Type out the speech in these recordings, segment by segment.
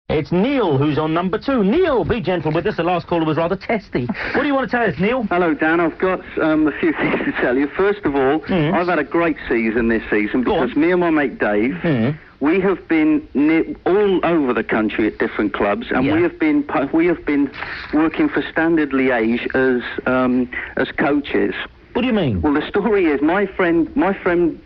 It's Neil who's on number 2. Neil, be gentle with us. The last caller was rather testy. What do you want to tell us, Neil? Hello, Dan. I've got a few things to tell you. First of all, I've had a great season this season because me and my mate Dave, we have been all over the country at different clubs, and we have been working for Standard Liege as coaches. What do you mean? Well, the story is my friend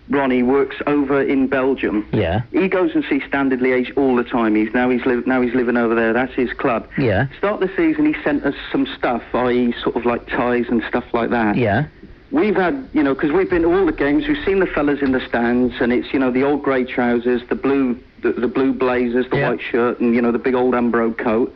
Ronnie works over in Belgium. Yeah. He goes and sees Standard Liège all the time. He's living over there. That's his club. Yeah. Start the season, he sent us some stuff, i.e. sort of like ties and stuff like that. Yeah. We've had, because we've been to all the games, we've seen the fellas in the stands, and it's, the old grey trousers, the blue blazers, the white shirt, and, the big old Umbro coat.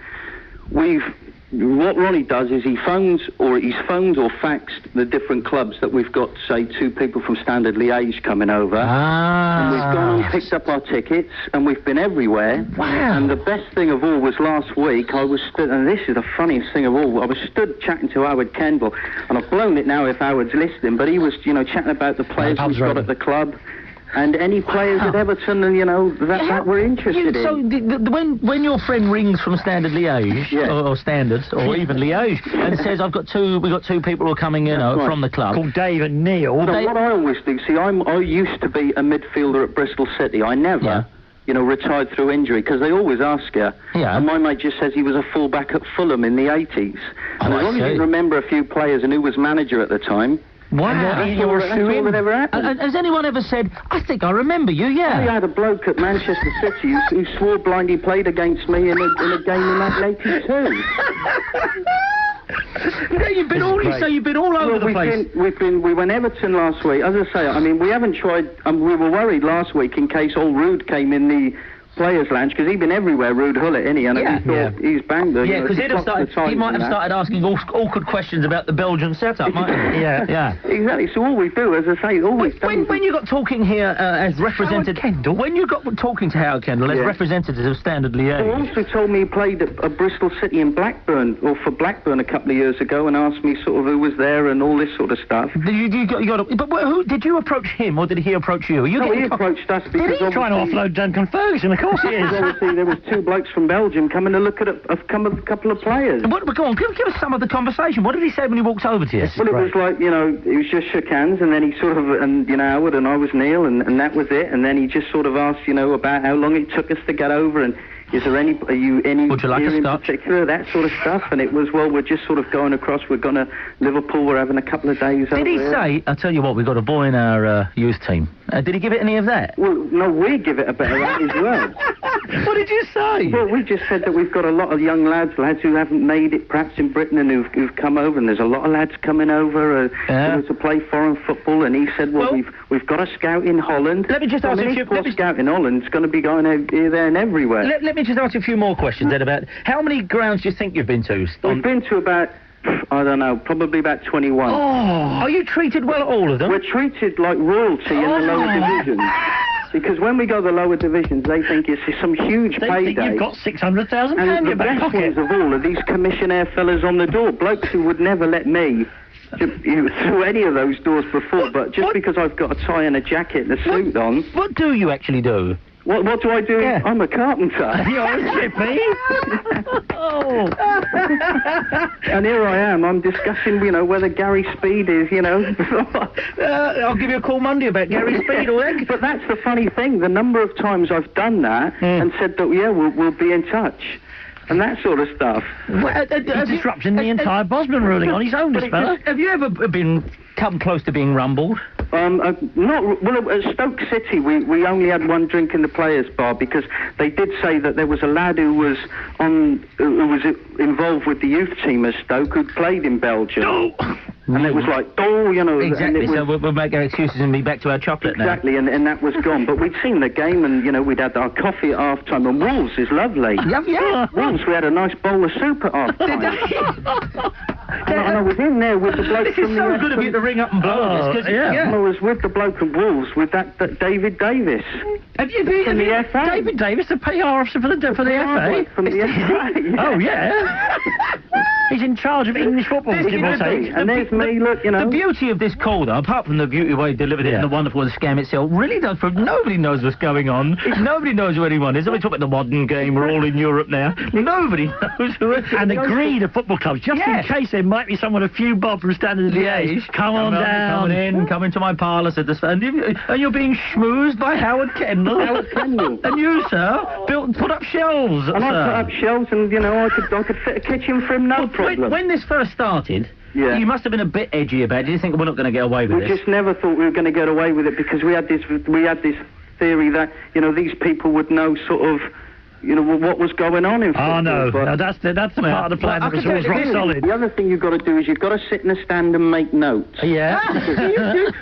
What Ronnie does is he's phoned or faxed the different clubs that we've got, say, 2 people from Standard Liège coming over. And we've gone and picked up our tickets, and we've been everywhere. Wow. And the best thing of all was last week, I was stood, and this is the funniest thing of all, I was stood chatting to Howard Kendall, and I've blown it now if Howard's listening, but he was, chatting about the players we've got at the club. And any players at Everton, that we're interested in. So when your friend rings from Standard Liège, or Standards, or even Liège, and says, we got 2 people who are coming, from the club, called Dave and Neil. What I always do, see, I used to be a midfielder at Bristol City. I never, retired through injury, because they always ask you. Yeah. And my mate just says he was a full-back at Fulham in the 80s. And as long as you remember a few players and who was manager at the time. Wow. That's all that ever happened. Has anyone ever said, I think I remember you, yeah? We had a bloke at Manchester City who swore blind he played against me in a game in 1982. You've been all over the place. We went Everton last week. As I say, we haven't tried. We were worried last week in case old Rude came in the Players' Lounge, because he'd been everywhere, Rude Hullett, innit? And he thought he's banged her. Yeah, because he might have started asking awkward questions about the Belgian setup, mightn't he? Yeah. Exactly. So all we do, as I say, when you got talking here as representative... Howard Kendall? When you got talking to Howard Kendall as representative of Standard Liège... He also told me he played at Bristol City in Blackburn, or for Blackburn a couple of years ago, and asked me sort of who was there and all this sort of stuff. But who did you approach him, or did he approach you? No, he approached us because... Did he try to offload Duncan Ferguson? Of course he is. There was 2 blokes from Belgium coming to look at a couple of players. Go on, give us some of the conversation. What did he say when he walked over to you? Well, it was like, he was just shook hands, and then he sort of, Howard and I was Neil, and that was it. And then he just sort of asked, about how long it took us to get over, and is there any would you like a scotch? In particular, that sort of stuff. And it was, well, we're just sort of going across, we're going to Liverpool, we're having a couple of days over. Did he say, I'll tell you what, we've got a boy in our youth team. Did he give it any of that? Well, no, we give it a bit of that as well. What did you say? Well, we just said that we've got a lot of young lads who haven't made it perhaps in Britain, and who've come over, and there's a lot of lads coming over to play foreign football, and he said, well we've got a scout in Holland. Let me just ask you a scout in Holland's going to be going here, there and everywhere. Let me just ask you a few more questions then about how many grounds do you think you've been to? We've been to about, I don't know, probably about 21. Oh, are you treated well at all of them? We're treated like royalty in the lower divisions. Because when we go to the lower divisions, they think it's some huge payday. Think you've got £600,000 in your back pocket. And the best ones of all are these commissionaire fellas on the door, blokes who would never let me through any of those doors before, but just because I've got a tie and a jacket and a suit on. What do you actually do? What do I do? Yeah. I'm a carpenter. You're a chippy. Oh. And here I am. I'm discussing, whether Gary Speed is, I'll give you a call Monday about Gary Speed or that. But that's the funny thing. The number of times I've done that and said that, we'll be in touch. And that sort of stuff. Disrupting the entire Bosman ruling on his own, this fella. Have you ever come close to being rumbled? At Stoke City, we only had one drink in the players' bar because they did say that there was a lad who was involved with the youth team at Stoke who played in Belgium. Oh. And it was like, Exactly, so we'll make our excuses and be back to our chocolate now. Exactly, and that was gone. But we'd seen the game, and, we'd had our coffee at half-time, and Wolves is lovely. Yeah. Wolves, we had a nice bowl of soup at half-time. And I was in there with the bloke from the... This is so good of you to ring up and blow this, because... I was with the bloke of Wolves, with that David Davis. Have you been the FA? David Davis, the PR officer for the FA? From the FA, yeah. Oh, yeah. He's in charge of English football, give or take. And there's me, look, you know. The beauty of this call, though, apart from the beauty of the way he delivered it and the wonderful scam itself, really does prove nobody knows what's going on. Nobody knows who anyone is. We're talking about the modern game. We're all in Europe now. Nobody knows who it is. And the greed of football clubs, just in case there might be someone a few bob from Standard Liege. Come on down. Come into my parlour, said the and you're being schmoozed by Howard Kendall. Howard Kendall. And you, sir, put up shelves. And I put up shelves, and you know, I could fit a kitchen for him, no problem. When this first started, you must have been a bit edgy about it. Did you think we're not going to get away with this? We just never thought we were going to get away with it, because we had this theory that, you know, these people would know sort of, you know, what was going on in football. Oh, no. That's the part of the plan that was always rock solid. The other thing you've got to do is you've got to sit in a stand and make notes. Yeah.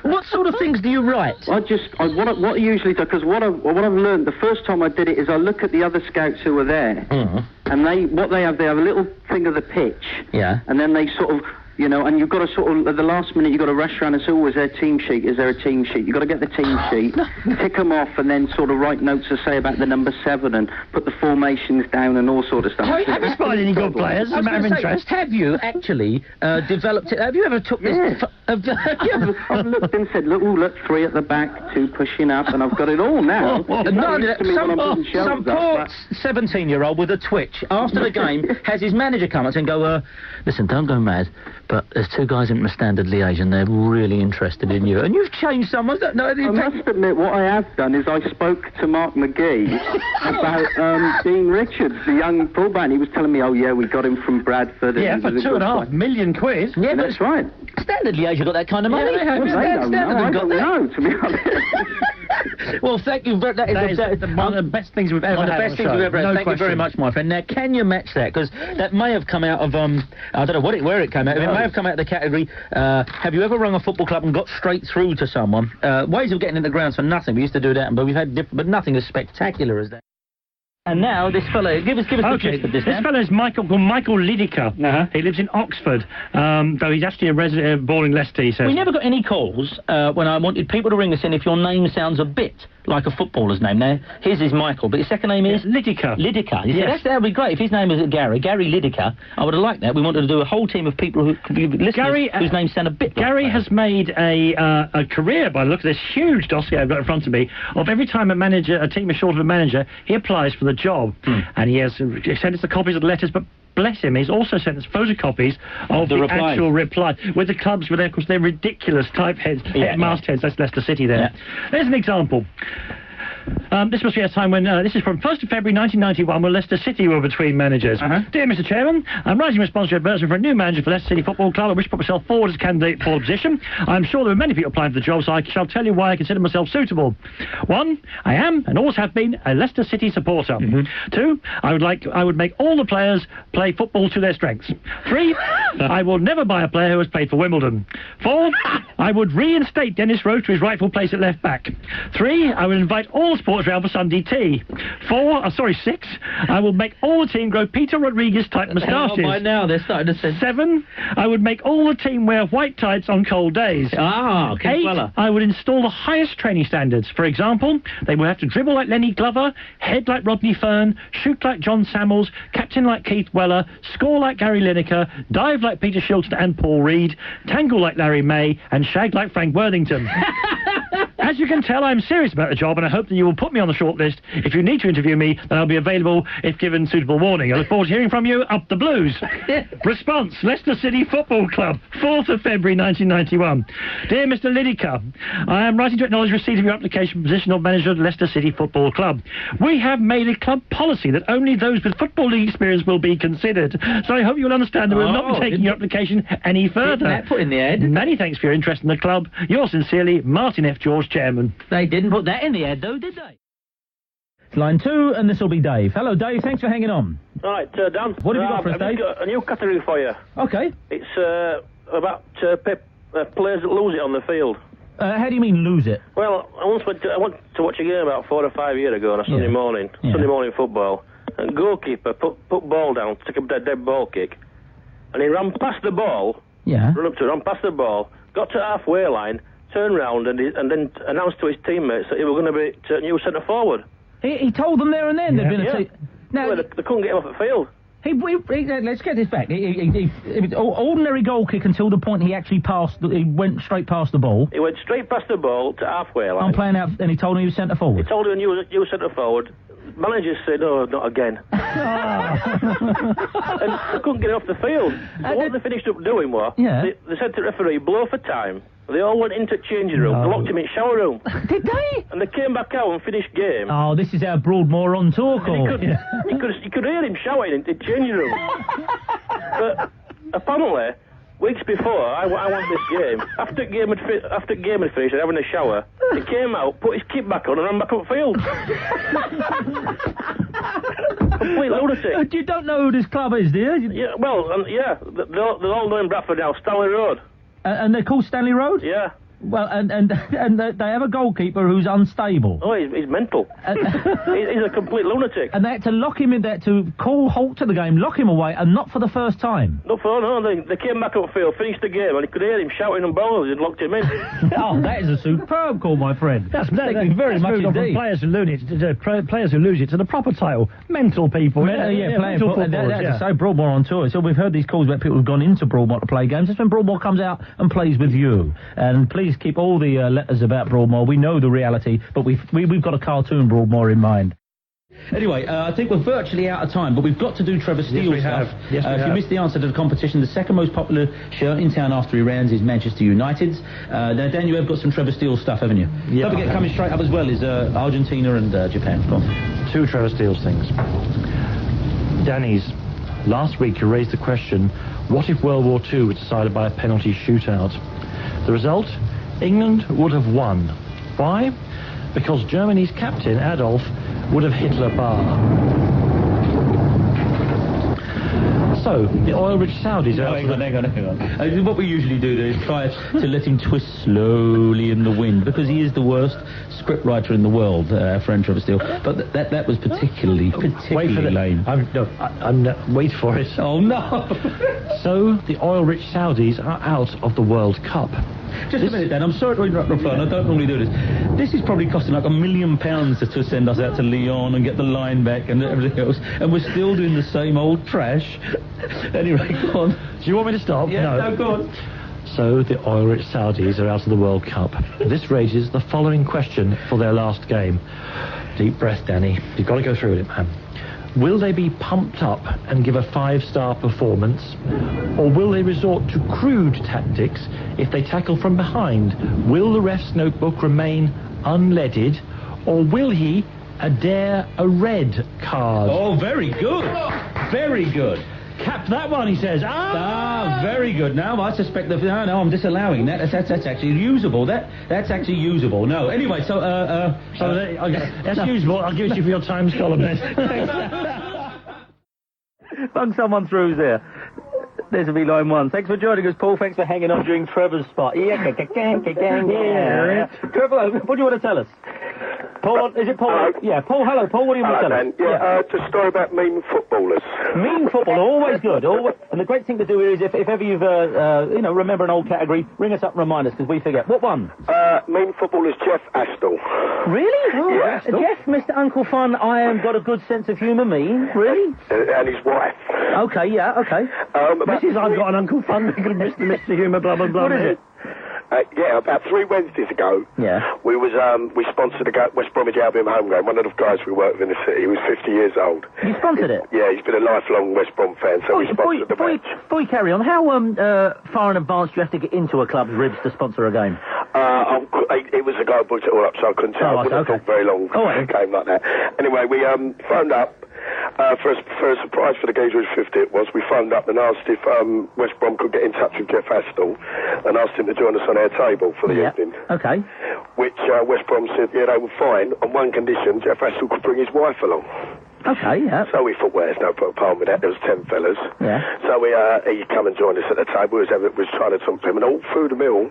What sort of things do you write? What I usually do, because what I've learned, the first time I did it, is I look at the other scouts who were there, and they have a little thing of the pitch, and then they sort of, you know, and you've got to sort of, at the last minute, you've got to rush around and say, oh, is there a team sheet? Is there a team sheet? You've got to get the team sheet, tick them off, and then sort of write notes to say about the number 7 and put the formations down and all sort of stuff. Have you spotted any good players? As a matter of interest. Have you actually developed it? Have you ever took this? I've looked and said, look, 3 at the back, 2 pushing up, and I've got it all now. Some poor 17-year-old with a twitch after the game has his manager come up and go, listen, don't go mad, but there's 2 guys in Standard Liege and they're really interested in you. And you've changed someone. I must admit, what I have done is I spoke to Mark McGee about Dean Richards, the young fullback. He was telling me, oh, yeah, we got him from Bradford. Yeah, for £2.5 million quid. Yeah, that's right. Standard Liege have got that kind of money. Yeah, I don't know, to be honest. Well, thank you. That is one of the best things we've ever had. One of the best things we've ever had. Thank you very much, my friend. Now, can you match that? Because that may have come out of, I don't know where it came out of. It may have come out of the category, have you ever rung a football club and got straight through to someone? Ways of getting in the grounds for nothing. We used to do that, but we've had but nothing as spectacular as that. And now this fella, give us the gist of this. This fella is Michael Lineker. He lives in Oxford, though he's actually a resident born in Leicester, he says. We never got any calls when I wanted people to ring us in if your name sounds a bit like a footballer's name. Now, his is Michael, but his second name is? Lineker. Lineker. Yes. That would be great. If his name is Gary Lineker, I would have liked that. We wanted to do a whole team of people who could be listeners whose names sound a bit like Gary has made a career, by the look at this huge dossier I've got in front of me, of every time a team is short of a manager, he applies for the job. And he sent us the copies of the letters, but bless him, he's also sent us photocopies of the actual reply with the clubs with, of course, their ridiculous type heads, mastheads. That's Leicester City there. There's an example. This must be a time when, this is from 1st of February 1991, when Leicester City were between managers. Dear Mr Chairman, I'm writing in response to your advertisement for a new manager for Leicester City Football Club. I wish to put myself forward as a candidate for the position. I'm sure there are many people applying for the job, so I shall tell you why I consider myself suitable. 1, I am, and always have been, a Leicester City supporter. 2, I would make all the players play football to their strengths. 3, I will never buy a player who has played for Wimbledon. 4, I would reinstate Dennis Rose to his rightful place at left back. 3, I would invite all sports round for Sunday tea. 6, I will make all the team grow Peter Rodriguez type moustaches. By now they're starting to say. 7, I would make all the team wear white tights on cold days. 8, I would install the highest training standards. For example, they would have to dribble like Lenny Glover, head like Rodney Fern, shoot like John Samuels, captain like Keith Weller, score like Gary Lineker, dive like Peter Shilton and Paul Reed, tangle like Larry May, and shag like Frank Worthington. As you can tell, I'm serious about the job, and I hope that you will put me on the shortlist. If you need to interview me, then I'll be available if given suitable warning. I look forward to hearing from you. Up the Blues. Response, Leicester City Football Club, 4th of February 1991. Dear Mr Lineker, I am writing to acknowledge receipt of your application for position of manager of Leicester City Football Club. We have made a club policy that only those with football league experience will be considered. So I hope you will understand that we will not be taking your application any further. That put in the ad. Many thanks for your interest in the club. Yours sincerely, Martin F. George, Chairman. They didn't put that in the ad, though, did they? It's line 2, and this will be Dave. Hello, Dave. Thanks for hanging on. Right, Dan. What have you got for us, Dave? I've got a new category for you. Okay. It's about players that lose it on the field. How do you mean lose it? Well, I went to watch a game about 4 or 5 years ago on a Sunday morning. Sunday morning football. And goalkeeper put ball down, took a dead ball kick, and he ran past the ball. Yeah. Ran up to it, ran past the ball, got to halfway line, turned round and then announced to his teammates that he was going to be new centre forward. He told them there and then there'd been a... Now, well, they couldn't get him off the field. Let's get this back. It was ordinary goal kick until the point he actually he went straight past the ball. He went straight past the ball to halfway line. I'm playing out, and he told him he was centre forward. He told him he was centre forward. Manager said, "No, not again." And they couldn't get him off the field. So what they finished up doing was, they said to the referee, "Blow for time." They all went into the changing room. They locked him in the shower room. Did they? And they came back out and finished game. Oh, this is our Broadmoor on tour call. You could hear him shouting in the changing room. But apparently, weeks before I won this game, after game had finished and having a shower, he came out, put his kit back on and ran back up field. Complete lunatic. You don't know who this club is, do you? Yeah, well, they're all known in Bradford now, Stanley Road. And they're called Stanley Road? Yeah. Well, and they have a goalkeeper who's unstable. Oh, he's mental. He's a complete lunatic. And they had to lock him in there to call halt to the game, lock him away, and not for the first time. No, they came back up field, finished the game, and you could hear him shouting and bowling and locked him in. Oh, that is a superb call, my friend. Thank you very much indeed. From players who lose it to the proper title, mental people. That's so Broadmoor on tour. So we've heard these calls about people who've gone into Broadmoor to play games. That's when Broadmoor comes out and plays with you. And please keep all the letters about Broadmoor. We know the reality, but we've got a cartoon Broadmoor in mind. Anyway, I think we're virtually out of time, but we've got to do Trevor Steele stuff. Yes, we have. If you missed the answer to the competition, the second most popular shirt in town after he rounds is Manchester United's. Now, Dan, you have got some Trevor Steele stuff, haven't you? Yeah. Don't forget, coming straight up as well is Argentina and Japan. Go on. 2 Trevor Steele's things. Danny's, last week you raised the question, what if World War II was decided by a penalty shootout? The result? England would have won. Why? Because Germany's captain, Adolf, would have Hitler bar. So, the oil-rich Saudis are... Hang on. What we usually do is try to let him twist slowly in the wind, because he is the worst scriptwriter in the world, our friend Trevor Steele. But that was particularly lame. Wait for it. Oh, no! So, the oil-rich Saudis are out of the World Cup. Just a minute, Dan. I'm sorry to interrupt the flow, and I don't normally do this. This is probably costing like £1 million to send us out to Lyon and get the line back and everything else, and we're still doing the same old trash. Anyway, go on. Do you want me to stop? Yeah, no, go on. So the oil-rich Saudis are out of the World Cup. This raises the following question for their last game. Deep breath, Danny. You've got to go through with it, man. Will they be pumped up and give a 5-star performance? Or will they resort to crude tactics if they tackle from behind? Will the ref's notebook remain unleaded? Or will he dare a red card? Oh, very good. Very good. Capped that one, he says. Very good. Now I suspect that... No, I'm disallowing that. That's actually usable. That's actually usable. No. Anyway, that's usable. I'll give it to you for your Times column then. Bung someone through there. There's a line 1. Thanks for joining us, Paul. Thanks for hanging on during Trevor's spot. Yeah. Trevor, what do you want to tell us? Paul, is it Paul? Hello. Yeah, Paul, hello. Paul, what do you want to tell us? It's a story about mean footballers. Mean footballer, always good. And the great thing to do is, if ever you've, remember an old category, ring us up and remind us, because we forget. What one? Mean footballers, Miss Astle. Really? Oh, yeah. Jeff, Mr. Uncle Fun, I am got a good sense of humour, mean. Really? And his wife. Okay, yeah, okay. Mrs. I've got an Uncle Fun, Mr. Humour, blah, blah, blah. What is it? About 3 Wednesdays ago, we sponsored a West Bromwich Albion home game. One of the guys we worked with in the city, he was 50 years old. You sponsored it? Yeah, he's been a lifelong West Brom fan, so we sponsored the match. Before you carry on, how far in advance do you have to get into a club's ribs to sponsor a game? It was a guy who booked it all up, so I couldn't tell. I wouldn't talk very long for a game like that. Anyway, we phoned up. For a surprise for the geezer who's 50 it was, we phoned up and asked if West Brom could get in touch with Jeff Astle and asked him to join us on our table for the evening. Okay. Which West Brom said, they were fine, on one condition, Jeff Astle could bring his wife along. Okay, yeah. So we thought, well, there's no problem with that. There was 10 fellas. Yeah. So he come and joined us at the table. We was trying to talk to him, and all through the meal,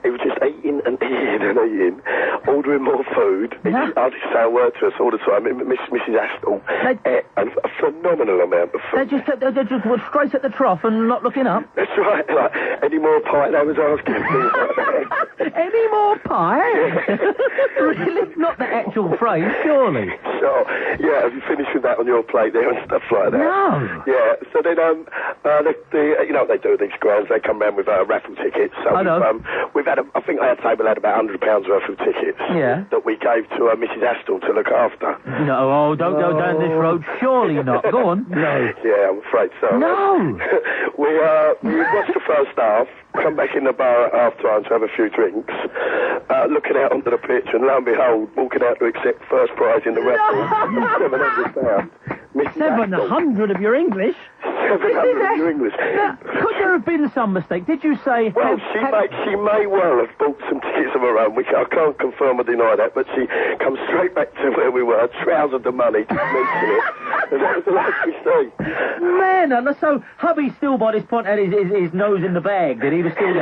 he was just eating and eating and eating, ordering more food. He hardly say a word to us all the time. Mrs Astle ate a phenomenal amount of food. They just were straight at the trough and not looking up? That's right. Like, any more pie? They was asking things like that. Any more pie? Really? Not the actual phrase, surely. So, yeah, have you finished with that on your plate there and stuff like that? No. Yeah, so then, you know what they do, these grounds, they come round with raffle tickets. So we've had, I think our table had about £100 worth of tickets that we gave to Mrs Astle to look after. No, don't go down this road, surely not. Go on. No. Yeah, I'm afraid so. No. We watched the first half, come back in the bar at half-time to have a few drinks, looking out onto the pitch, and lo and behold, walking out to accept first prize in the raffle, £700. 700 of your English? 700 of your English. Now, could there have been some mistake? Did you say... Well, she may well have bought some tickets of her own, which I can't confirm or deny that, but she comes straight back to where we were, trousered the money, to mention it, and that was the last we see. Man, so hubby still by this point had his nose in the bag, that he was still... He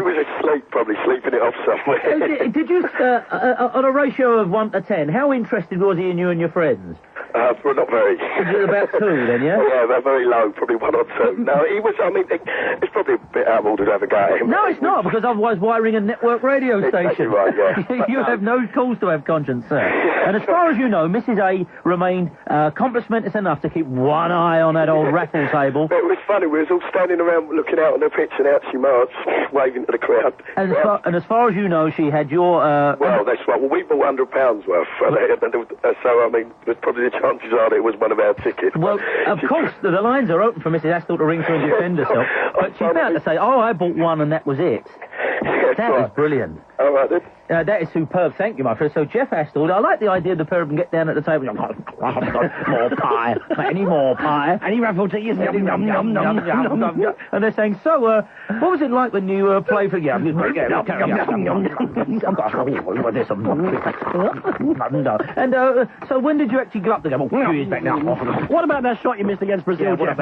was asleep, probably sleeping it off somewhere. Did you, on a ratio of 1 to 10, how interested was he in you and your friends? Well, not very. About 2 then, yeah? Yeah, very low, probably 1 or 2. No, he was, I mean, it's probably a bit out of order to have a go at him. No, it's not, because otherwise why ring a network radio station? Exactly right, yeah. You have no cause to have conscience, sir. And as far as you know, Mrs A remained complimentous enough to keep one eye on that old raffle table. It was funny, we was all standing around looking out on the pitch, and out she marched, waving to the crowd. And as far as you know, she had your... Well, that's right. Well, we bought £100 worth, so, I mean, there's probably the chances are that it was one of our tickets. Well, of course, the lines are open for Mrs Astle to ring through and defend herself, but she's about to say, I bought one and that was it. That is brilliant. All right, then. That is superb. Thank you, my friend. So, Jeff Astle, I like the idea the pair of them get down at the table. More pie. Any more pie? Any raffle tickets? And they're saying, so, what was it like when you played for... And so when did you actually go up to them? What about that shot you missed against Brazil, Jeff?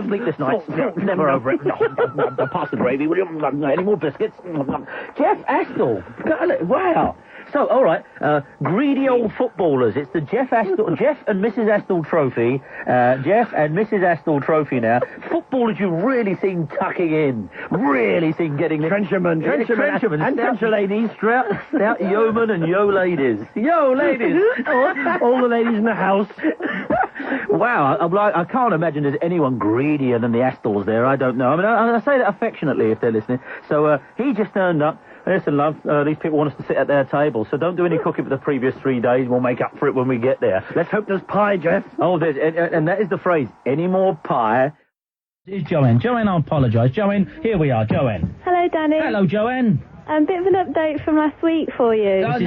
Sleepless nights. Never over it. Pass the gravy, will you? Any more biscuits? Jeff Astle. Wow. So, all right, greedy old footballers. It's the Jeff and Mrs Astle trophy. Jeff and Mrs Astle trophy now. Footballers you've really seen tucking in. Really seen getting... Trenchermen. And Trencher ladies. Stout yeomen and yo ladies. Yo ladies. All the ladies in the house. Wow, I can't imagine there's anyone greedier than the Astles there. I don't know. I mean, I say that affectionately if they're listening. So, he just turned up. Listen, love, these people want us to sit at their table, so don't do any cooking for the previous 3 days. We'll make up for it when we get there. Let's hope there's pie, Jeff. Oh, there's, and that is the phrase, any more pie. It's Joanne. Joanne, I apologise. Joanne, here we are, Joanne. Hello, Danny. Hello, Joanne. A bit of an update from last week for you. Hang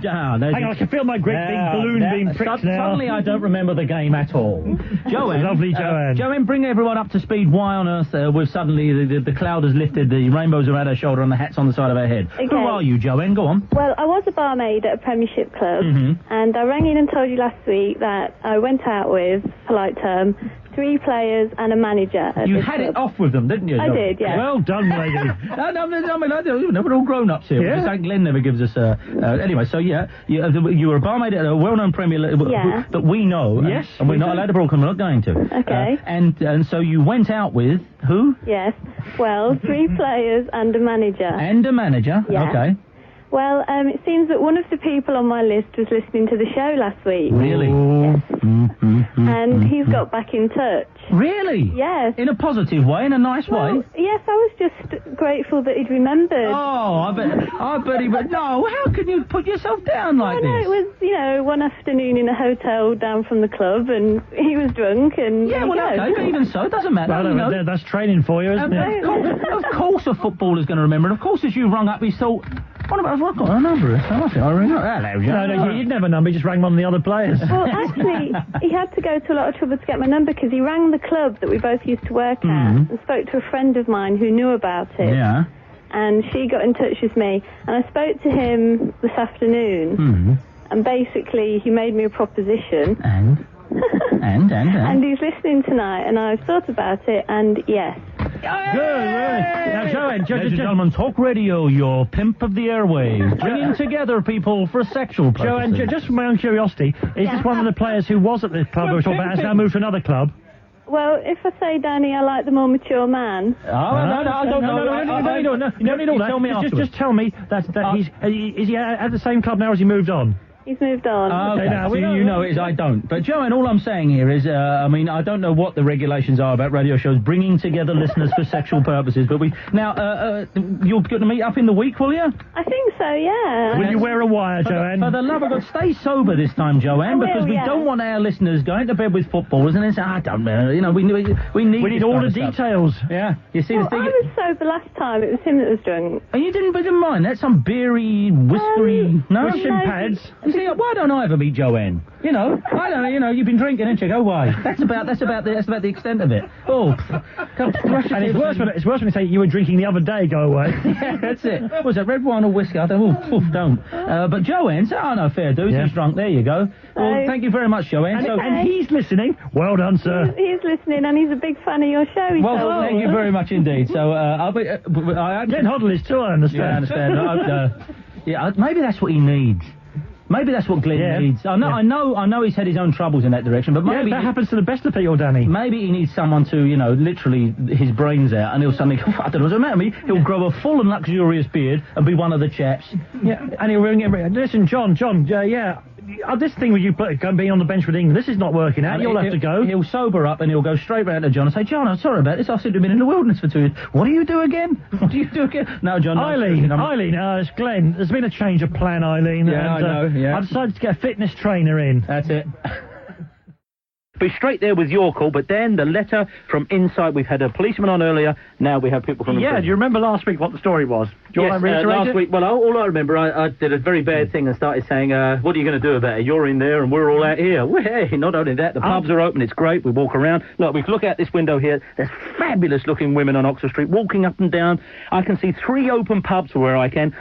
on, I can feel my great big balloon being pricked now. Suddenly I don't remember the game at all. Joanne. Lovely Joanne. Joanne, bring everyone up to speed. Why on earth we've suddenly, the cloud has lifted, the rainbows around her shoulder and the hat's on the side of her head. Okay. Who are you, Joanne? Go on. Well, I was a barmaid at a Premiership club, and I rang in and told you last week that I went out with, polite term, 3 players and a manager. You had it off with them, didn't you? I did, yeah. Well done, lady. We're all grown-ups here. Yeah. St. Glenn never gives us... anyway, so yeah, you were a barmaid at a well-known Premier League... Yeah. That we know. Yes. And we're not allowed to broadcast, we're not going to. Okay. And so you went out with... Who? Yes. Well, 3 players and a manager. And a manager? Yeah. Okay. Well, it seems that one of the people on my list was listening to the show last week. Really? Yes. And he's got back in touch. Really? Yes. In a positive way, in a nice way? Yes, I was just grateful that he'd remembered. Oh, I bet he... But no, how can you put yourself down like this? It was, one afternoon in a hotel down from the club, and he was drunk, and... Yeah, well, okay, but even so, it doesn't matter. Well, that's training for you, isn't it? Of course a footballer's going to remember, and of course as you rung up, he thought... What about I've got a number? I ring up. Hello, John. No, you'd never number. You just rang one of the other players. Well, actually, he had to go to a lot of trouble to get my number because he rang the club that we both used to work at and spoke to a friend of mine who knew about it. Yeah. And she got in touch with me, and I spoke to him this afternoon. and basically he made me a proposition. And he's listening tonight, and I've thought about it, and yes. Good, right. Now, Joanne, ladies and gentlemen, Talk Radio, your pimp of the airwaves, bringing together people for sexual purposes. Joanne, just from my own curiosity, is this one of the players who was at this pub we were talking about has now moved to another club? Well, if I say, Danny, I like the more mature man. No, I don't know. You don't need all that. Tell me just tell me that is he at the same club now, or has he moved on? He's moved on. Okay, now, you know it is, I don't. But, Joanne, all I'm saying here is, I mean, I don't know what the regulations are about radio shows bringing together listeners for sexual purposes, but you're going to meet up in the week, will you? I think so, yeah. Will you wear a wire, Joanne? For the love of God, stay sober this time, Joanne, because we don't want our listeners going to bed with footballers and then say, I don't know, you know, we need all the details. Yeah. You see, the thing... I was sober last time. It was him that was drunk. And you didn't mind? That's some beery, whiskery... no? Shin pads. See, why don't I ever meet Joanne? You know, I don't know, you know, you've been drinking, haven't you? Go, why? That's about the extent of it. Oh, and it's worse when you say you were drinking the other day, go away. Yeah, that's it. What was it, red wine or whiskey? I thought, don't. But Joanne's, no, fair dues, he's drunk, there you go. Well, thank you very much, Joanne. And he's listening. Well done, sir. He's listening, and he's a big fan of your show. Thank you very much indeed. So, I'll be... Glenn Hoddle is too, I understand. Yeah, I understand. Maybe that's what he needs. Maybe that's what Glenn needs. I know he's had his own troubles in that direction, but maybe... that happens to the best of people, Danny. Maybe he needs someone to, you know, literally his brains out, and he'll suddenly go, I don't know what's the matter with me. He'll grow a full and luxurious beard and be one of the chaps. Yeah, and he'll ring it. Listen, John, this thing with you being on the bench with England, this is not working out. You'll have to go. He'll sober up and he'll go straight round to John and say, John, I'm sorry about this. I seem to have been in the wilderness for 2 years. What do you do again? No, John. Eileen, it's Glenn. There's been a change of plan, Eileen. Yeah, I know, yeah. I've decided to get a fitness trainer in. That's it. Be straight there with your call, but then the letter from inside. We've had a policeman on earlier, now we have people from the prison. Do you remember last week what the story was? Do you want to reiterate last week, well, all I remember, I did a very bad thing and started saying, what are you going to do about it? You're in there and we're all out here. Well, hey, not only that, the pubs are open, it's great, we walk around. Look, we look out this window here, there's fabulous-looking women on Oxford Street walking up and down. I can see 3 open pubs where I can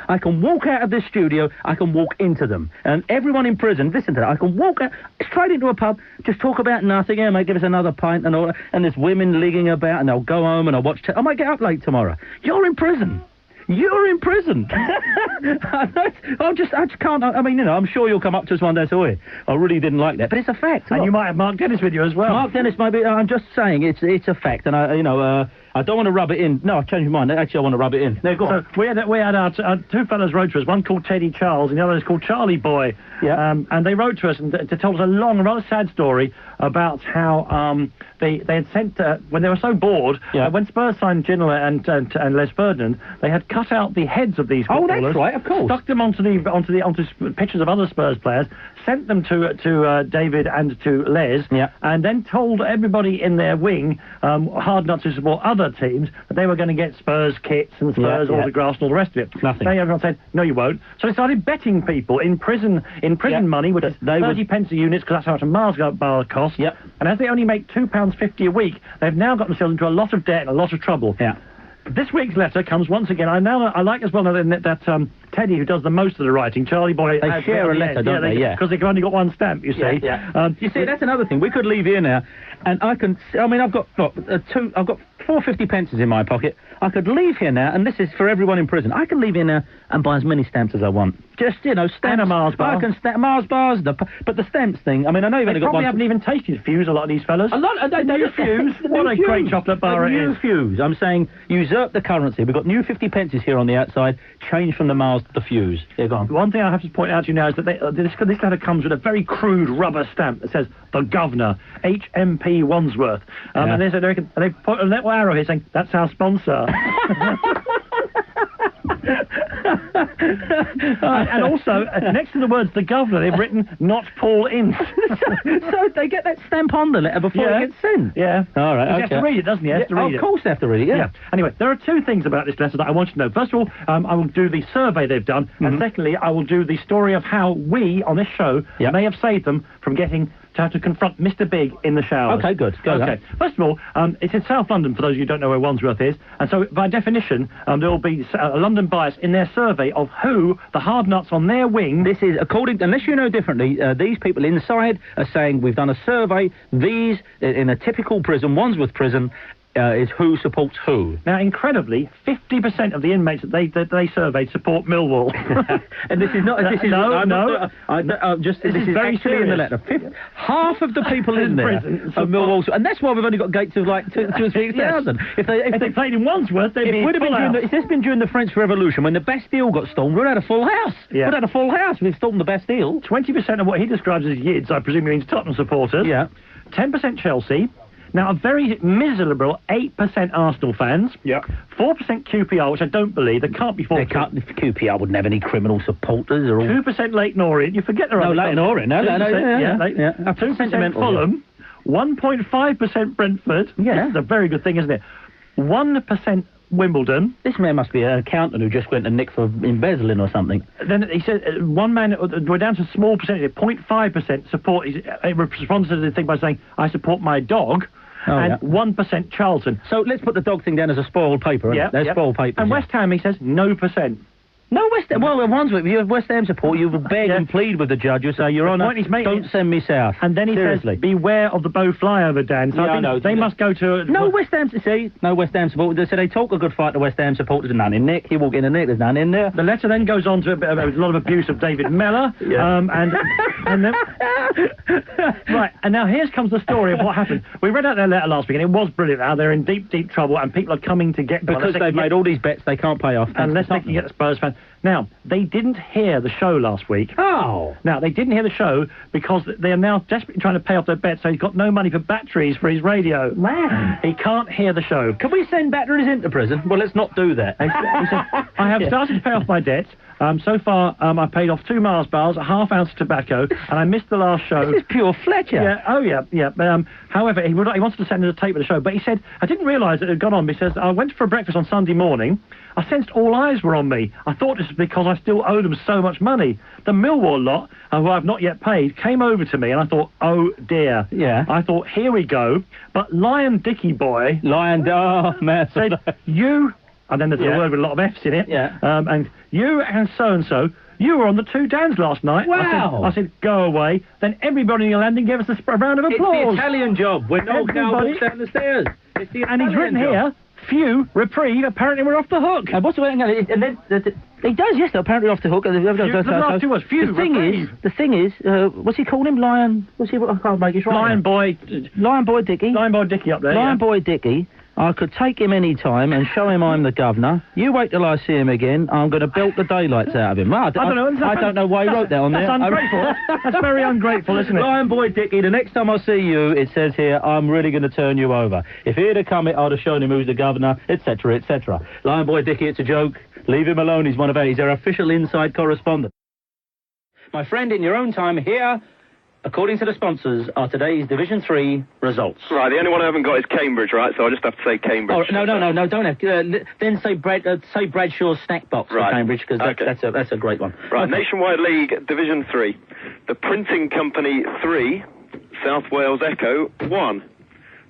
walk out of this studio, I can walk into them. And everyone in prison, listen to that, I can walk out straight into a pub, just talk about nothing, might give us another pint and all that, and there's women ligging about, and they'll go home and I'll watch... I might get up late tomorrow. You're in prison. You're in prison. I just can't... I mean, you know, I'm sure you'll come up to us one day and say, "Oi, I really didn't like that," but it's a fact. And you might have Mark Dennis with you as well. Mark Dennis might be... I'm just saying, it's a fact, and I don't want to rub it in. No, I've changed my mind. Actually, I want to rub it in. There, go on. So we had our 2 fellas wrote to us, one called Teddy Charles and the other is called Charlie Boy. Yeah. And they wrote to us and to tell us a long, rather sad story about how they had sent, when they were so bored, when Spurs signed Ginola and Les Ferdinand, they had cut out the heads of these footballers. Oh, that's right, of course. Stuck them onto pictures of other Spurs players, sent them to David and to Les, and then told everybody in their wing, hard not to support other teams, that they were going to get Spurs kits and Spurs autographs and all the rest of it. Nothing. Everyone said, no, you won't. So they started betting people in prison money, which is 30 pence a unit, because that's how much a Mars bar costs. Yep. And as they only make £2.50 a week, they've now got themselves into a lot of debt and a lot of trouble. Yeah. This week's letter comes once again. I like as well that Teddy, who does the most of the writing, Charlie Boy... They share a letter, don't they? Yeah. Because they've only got one stamp, you see. Yeah. You see, that's another thing. We could leave here now, and I mean, I've got, I've got 450 pences in my pocket. I could leave here now, and this is for everyone in prison. I can leave here now and buy as many stamps as I want. Just, you know, stamps. And a Mars bar. I can Mars bars, but the stamps thing, I mean, I know you've only got one... They probably haven't even tasted Fuse, a lot of these fellas. They Fuse. What a great chocolate bar it is. New Fuse. I'm saying, usurp the currency. We've got new 50 pences here on the outside, change from the Mars to the Fuse. Yeah, go on. One thing I have to point out to you now is that this letter comes with a very crude rubber stamp that says, "The Governor, HMP Wandsworth." And they put a little arrow here saying, "That's our sponsor." And also, next to the words "the Governor," they've written "not Paul Ince." so they get that stamp on the letter before it gets sent. Yeah. All right. You have to read it, doesn't he? Of course, they have to read it. Yeah. Anyway, there are 2 things about this letter that I want you to know. First of all, I will do the survey they've done, and secondly, I will do the story of how we on this show may have saved them from getting to have to confront Mr. Big in the showers. Okay, good. Go okay. First of all, it's in South London, for those of you who don't know where Wandsworth is, and so by definition, there will be a London bias in their survey of who the hard nuts on their wing. This is, unless you know differently, these people inside are saying, we've done a survey, these, in a typical prison, Wandsworth prison, is who supports who. Now, incredibly, 50% of the inmates that they surveyed support Millwall. And this is not... This is, this is very actually in the letter. Half of the people in there are Millwall, and that's why we've only got gates of like 2,000 or 3,000. If they played in Wandsworth, they'd be full house. If this been during the French Revolution, when the Bastille got stormed, we'd had a full house. Yeah. We'd had a full house. We've stormed the Bastille. 20% of what he describes as yids, I presume he means Tottenham supporters. Yeah. 10% Chelsea. Now, a very miserable 8% Arsenal fans. Yeah. 4% QPR, which I don't believe. There can't be 4%. QPR wouldn't have any criminal supporters. Or all... 2% Leyton Orient. You forget they're on Leyton Orient. No, 2% Fulham. 1.5% Brentford. Yeah. This is a very good thing, isn't it? 1% Wimbledon. This man must be an accountant who just went to nick for embezzling or something. Then he said one man, we're down to a small percentage, 0.5% support. He responds to the thing by saying, I support my dog. And 1% Charlton. So let's put the dog thing down as a spoiled paper. Yeah, they're spoiled papers. And West Ham, he says, no %. No, West Ham. Well, Wandsworth, if you have West Ham support, you beg and plead with the judge. You say, Your Honour, don't send me south. And then he says, beware of the bow flyover, Dan. So I think they must go to... No West Ham, see, no West Ham support. They say they talk a good fight to West Ham supporters. There's none in Nick. He walk in a Nick. There's none in there. The letter then goes on to a lot of abuse of David Mellor. And then... Right, and now here comes the story of what happened. We read out their letter last week, and it was brilliant. Now they're in deep, deep trouble, and people are coming to get... Because they've made all these bets they can't pay off. Unless they can get the Spurs fans. Now, they didn't hear the show last week. Oh! Now, they didn't hear the show because they are now desperately trying to pay off their bets, so he's got no money for batteries for his radio. Man! He can't hear the show. Can we send batteries into prison? Well, let's not do that. He said, I have started to pay off my debts. So far, I paid off 2 Mars bars, a half ounce of tobacco, and I missed the last show. This is pure Fletcher. Yeah, oh yeah. However, he wanted to send us a tape of the show, but he said, I didn't realise it had gone on. He says, I went for breakfast on Sunday morning. I sensed all eyes were on me. I thought this was because I still owe them so much money. The Millwall lot, who I've not yet paid, came over to me, and I thought, oh dear. Yeah. I thought, here we go. But Lion Dicky Boy... man. Said, you... And then there's a word with a lot of F's in it. Yeah. And you and so-and-so, you were on the 2 Dans last night. Wow. I said, go away. Then everybody in the landing gave us a round of applause. It's the Italian job. When no cow walks down the stairs. It's the and he's written here, few, reprieve, apparently we're off the hook. And what's the way? And then he does, yes, apparently off the hook. The last 2 words, few, the thing is, what's he called him? Lion, what's he, I can't make it right. Lion Boy Dicky. Lion Boy Dicky up there, Lion Boy Dicky. I could take him any time and show him I'm the governor. You wait till I see him again. I'm going to belt the daylights out of him. I don't know why he wrote that on there. That's ungrateful. That's very ungrateful, isn't it? Lion Boy Dicky, the next time I see you, it says here, I'm really going to turn you over. If he'd have come, I'd have shown him who's the governor, etc., etc. Lion Boy Dicky, it's a joke. Leave him alone. He's one of ours. He's our official inside correspondent. My friend, in your own time here... According to the sponsors, are today's Division 3 results. Right, the only one I haven't got is Cambridge, right? So I just have to say Cambridge. Oh, no, don't have. Then say Bradshaw's snack box for Cambridge, because that's a great one. Right, okay. Nationwide League, Division 3. The Printing Company 3, South Wales Echo 1.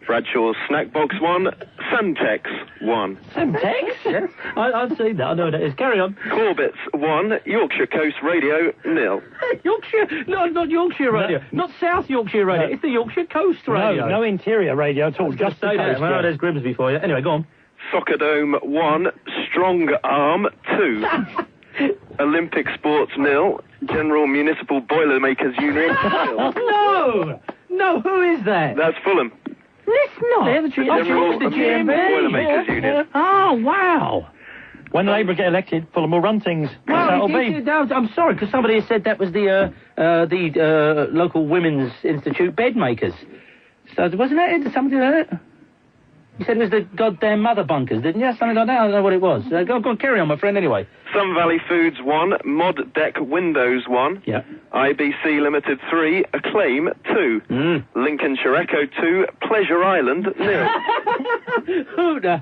Bradshaw's Snack Box 1, Semtex 1. Semtex? Yes, I've seen that. I know what it is. Carry on. Corbett's 1, Yorkshire Coast Radio 0. Yorkshire? No, not Yorkshire Radio. No. Not South Yorkshire Radio. No. It's the Yorkshire Coast Radio. No interior radio at all. Just the coast. Well, there's Grimsby for you. Anyway, go on. Soccer Dome 1, Strong Arm 2. Olympic Sports 0, General Municipal Boilermakers Union 0. No, who is that? That's Fulham. It's not. They're the GMB. Boilermakers Union. Oh, wow. When Labour get elected, Fulham will run things. Well, I'm sorry, because somebody said that was the local women's institute bed makers. So wasn't it something like that? You said it was the goddamn mother bunkers, didn't you? Something like that. I don't know what it was. Go on, carry on, my friend. Anyway. Sun Valley Foods 1, Mod Deck Windows 1. Yeah. IBC Limited 3, Acclaim 2. Lincolnshire Echo 2, Pleasure Island 0.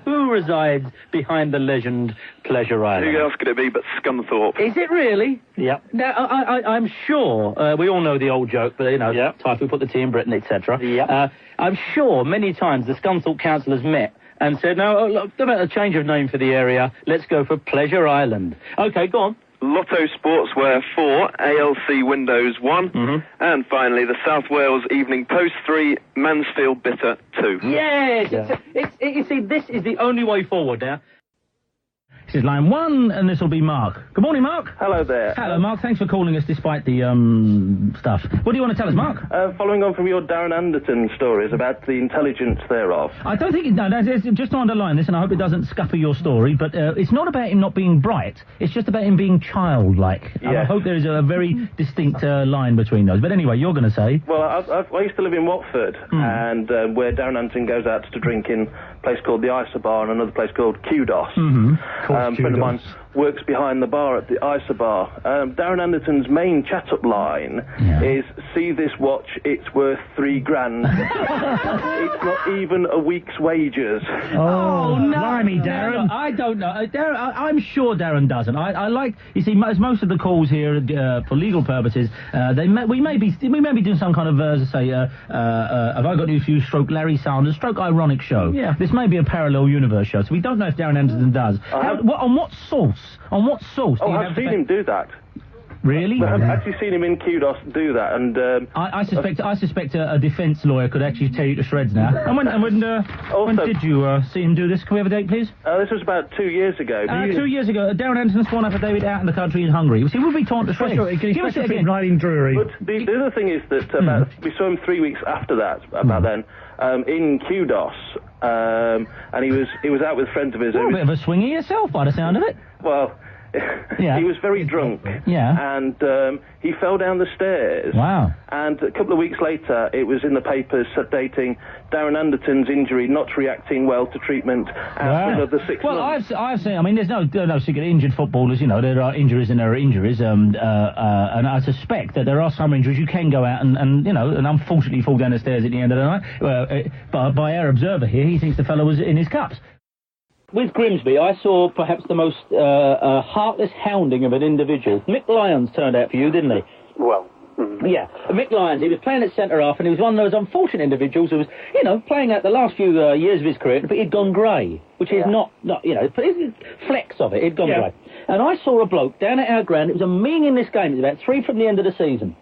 Who resides behind the legend Pleasure Island. Who else could it be but Scunthorpe? Is it really? Yep. Now, I'm sure, we all know the old joke, but, you know, type who put the tea in Britain, etc. Yep. I'm sure many times the Scunthorpe councillors met and said, no, look, about a change of name for the area, let's go for Pleasure Island. OK, go on. Lotto Sportswear 4, ALC Windows 1, and finally the South Wales Evening Post 3, Mansfield Bitter 2. Yes! You see, this is the only way forward now. This is line 1, and this will be Mark. Good morning, Mark. Hello there. Hello, Mark. Thanks for calling us despite the, stuff. What do you want to tell us, Mark? Following on from your Darren Anderton stories about the intelligence thereof. I don't think... No, just to underline this, and I hope it doesn't scupper your story, but it's not about him not being bright. It's just about him being childlike. Yeah. And I hope there is a very distinct line between those. But anyway, you're going to say... Well, I used to live in Watford, and where Darren Anderton goes out to drink in a place called the Icer Bar and another place called Kudos. A friend of mine works behind the bar at the Icer Bar. Darren Anderton's main chat-up line is, see this watch, it's worth $3,000. It's not even a week's wages. Oh, no. Blimey, Darren. No, I don't know. Darren, I'm sure Darren doesn't. I like, you see, most of the calls here for legal purposes, we may be doing some kind of, as I say, have I got news for you, stroke Larry Sanders, stroke ironic show. Yeah. This may be a parallel universe show, so we don't know if Darren Anderton does. On what source? On what source? Oh, I've seen him do that. Really? I've actually seen him in Kudos do that, and I suspect a defence lawyer could actually tear you to shreds now. And when did you see him do this? Can we have a date, please? This was about 2 years ago. 2 years ago, Darren Anderton sworn affidavit out in the country in Hungary. He would be torn to shreds. Give us it again. Riding Drury. But the other thing is that we saw him 3 weeks after that. Then in Kudos, and he was out with friends of his. You're a bit of a swingy yourself, by the sound of it. Well. He was very drunk. Yeah. And he fell down the stairs. Wow. And a couple of weeks later, it was in the papers stating Darren Anderton's injury not reacting well to treatment after another 6 months. Well, I've seen. I mean, there's no secret. Injured footballers, you know, there are injuries and there are injuries. And I suspect that there are some injuries you can go out and you know, and unfortunately fall down the stairs at the end of the night. But by our observer here, he thinks the fellow was in his cups. With Grimsby, I saw perhaps the most heartless hounding of an individual. Mick Lyons turned out for you, didn't he? Well... Yeah, Mick Lyons, he was playing at centre-half, and he was one of those unfortunate individuals who was, you know, playing out the last few years of his career, but he'd gone grey, which is not, you know, flecks of it, he'd gone grey. And I saw a bloke down at our ground, it was a meaningless game, it was about 3 from the end of the season,